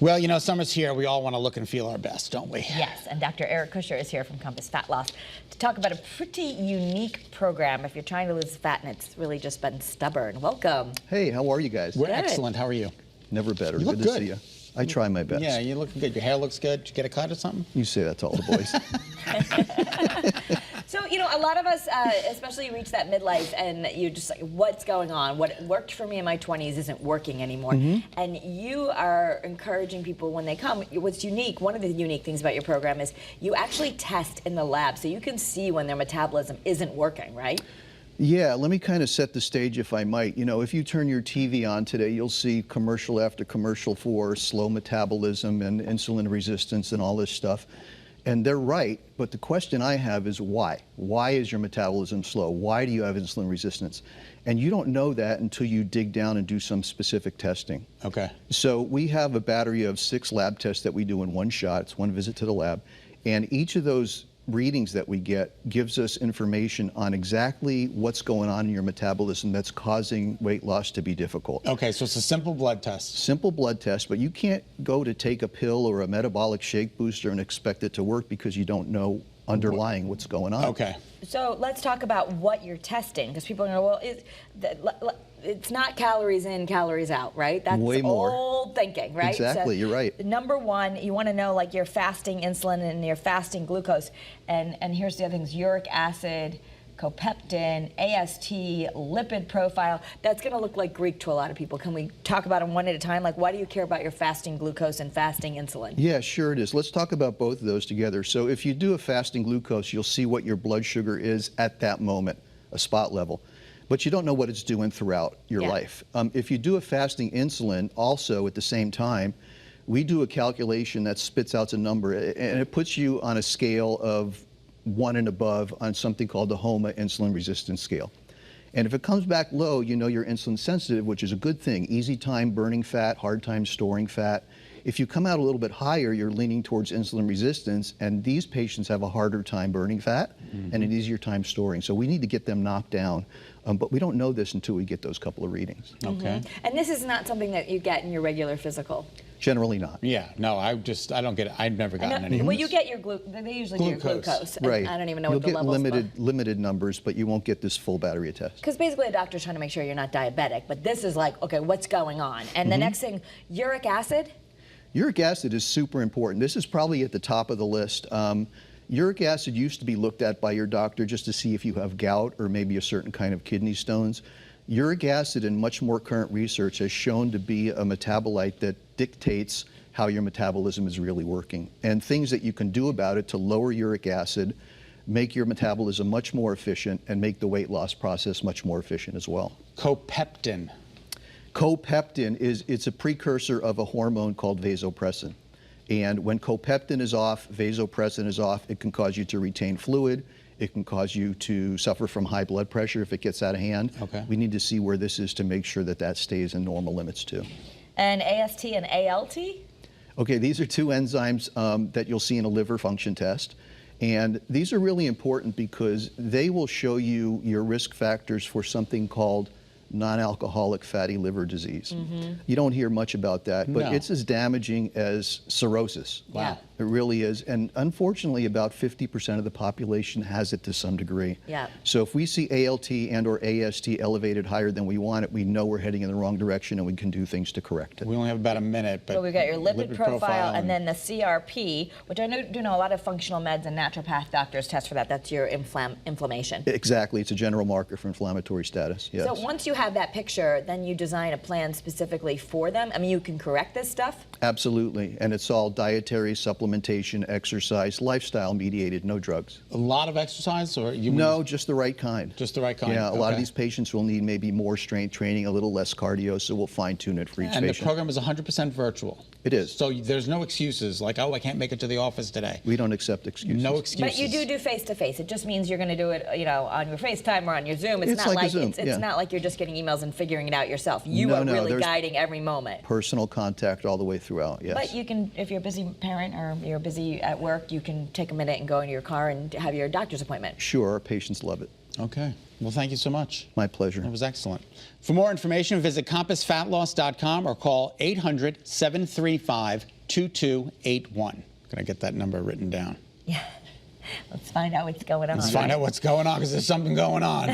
Well, you know, summer's here. We all want to look and feel our best, don't we? Yes, and Dr. Eric Kusher is here from Compass Fat Loss to talk about a pretty unique program if you're trying to lose fat and it's really just been stubborn. Welcome. Hey, how are you guys? We're Good. excellent. How are you? Never better. You look good to good. see you. I try my best. Yeah, you're looking good. Your hair looks good. Did you get a cut or something? You say that to all the boys. So, you know, a lot of us, especially you reach that midlife and you're just like, what's going on? What worked for me in my 20s isn't working anymore. And you are encouraging people when they come. What's unique, one of the unique things about your program is you actually test in the lab so you can see when their metabolism isn't working, right? Yeah, let me kind of set the stage if I might. You know, if you turn your TV on today, you'll see commercial after commercial for slow metabolism and insulin resistance and all this stuff. And they're right, but the question I have is why? Why is your metabolism slow? Why do you have insulin resistance? And you don't know that until you dig down and do some specific testing. Okay. So we have a battery of 6 lab tests that we do in one shot. It's one visit to the lab. And each of those readings that we get gives us information on exactly what's going on in your metabolism that's causing weight loss to be difficult. Okay, so it's a simple blood test. Simple blood test, but you can't go to take a pill or a metabolic shake booster and expect it to work because you don't know underlying what's going on. Okay. So let's talk about what you're testing, because people are going to go, well, it's not calories in, calories out, right? That's way more old thinking, right? Exactly, so, you're right. Number one, you want to know like your fasting insulin and your fasting glucose. And here's the other things, uric acid, copeptin, AST, lipid profile. That's going to look like Greek to a lot of people. Can we talk about them one at a time? Like, why do you care about your fasting glucose and fasting insulin? Yeah, sure it is. Let's talk about both of those together. So if you do a fasting glucose, you'll see what your blood sugar is at that moment, a spot level. But you don't know what it's doing throughout your life. If you do a fasting insulin also at the same time, we do a calculation that spits out a number, and it puts you on a scale of 1 and above on something called the HOMA insulin resistance scale. And if it comes back low, you know you're insulin sensitive, which is a good thing. Easy time burning fat, hard time storing fat. If you come out a little bit higher, you're leaning towards insulin resistance, and these patients have a harder time burning fat and an easier time storing. So we need to get them knocked down. But we don't know this until we get those couple of readings. Okay. And this is not something that you get in your regular physical. Generally not. Yeah, no, I don't get it. I've never gotten any. Well, you get your they usually do your glucose. Right. I don't even know You'll what the get levels limited numbers, but you won't get this full battery of tests. Because basically a doctor's trying to make sure you're not diabetic, but this is like, okay, what's going on? And the next thing, uric acid? Uric acid is super important. This is probably at the top of the list. Uric acid used to be looked at by your doctor just to see if you have gout or maybe a certain kind of kidney stones. Uric acid in much more current research has shown to be a metabolite that dictates how your metabolism is really working. And things that you can do about it to lower uric acid, make your metabolism much more efficient, and make the weight loss process much more efficient as well. Copeptin. Copeptin it's a precursor of a hormone called vasopressin. And when copeptin is off, vasopressin is off, it can cause you to retain fluid. It can cause you to suffer from high blood pressure if it gets out of hand. Okay. We need to see where this is to make sure that that stays in normal limits too. And AST and ALT? Okay, these are 2 enzymes that you'll see in a liver function test. And these are really important because they will show you your risk factors for something called non-alcoholic fatty liver disease. You don't hear much about that, but it's as damaging as cirrhosis. Wow. It really is. And unfortunately, about 50% of the population has it to some degree. Yeah. So if we see ALT and or AST elevated higher than we want it, we know we're heading in the wrong direction and we can do things to correct it. We only have about a minute, but So we've got your lipid profile and then the CRP, which I do know a lot of functional meds and naturopath doctors test for that. That's your inflammation. Exactly. It's a general marker for inflammatory status. Yes. So once you have that picture, then you design a plan specifically for them. I mean, you can correct this stuff? Absolutely. And it's all dietary, supplementation, exercise, lifestyle mediated, no drugs. a lot of exercise, or you? No, just the right kind. Just the right kind. Yeah, a lot of Okay. these patients will need maybe more strength training, a little less cardio, so we'll fine tune it for each And patient. the program is 100% virtual. It is. So there's no excuses like, oh, I can't make it to the office today. We don't accept excuses. No excuses. But you do face-to-face. It just means you're going to do it, you know, on your FaceTime or on your Zoom. It's It's not like a like Zoom, it's yeah. not like you're just getting emails and figuring it out yourself. You No, are no, really there's guiding every moment. Personal contact all the way throughout, yes. But you can, if you're a busy parent or you're busy at work, you can take a minute and go into your car and have your doctor's appointment. Sure, our patients love it. Okay. Well, thank you so much. My pleasure. That was excellent. For more information, visit compassfatloss.com or call 800-735-2281. Can I get that number written down? Yeah. Let's find out what's going on. Let's find out what's going on, because there's something going on.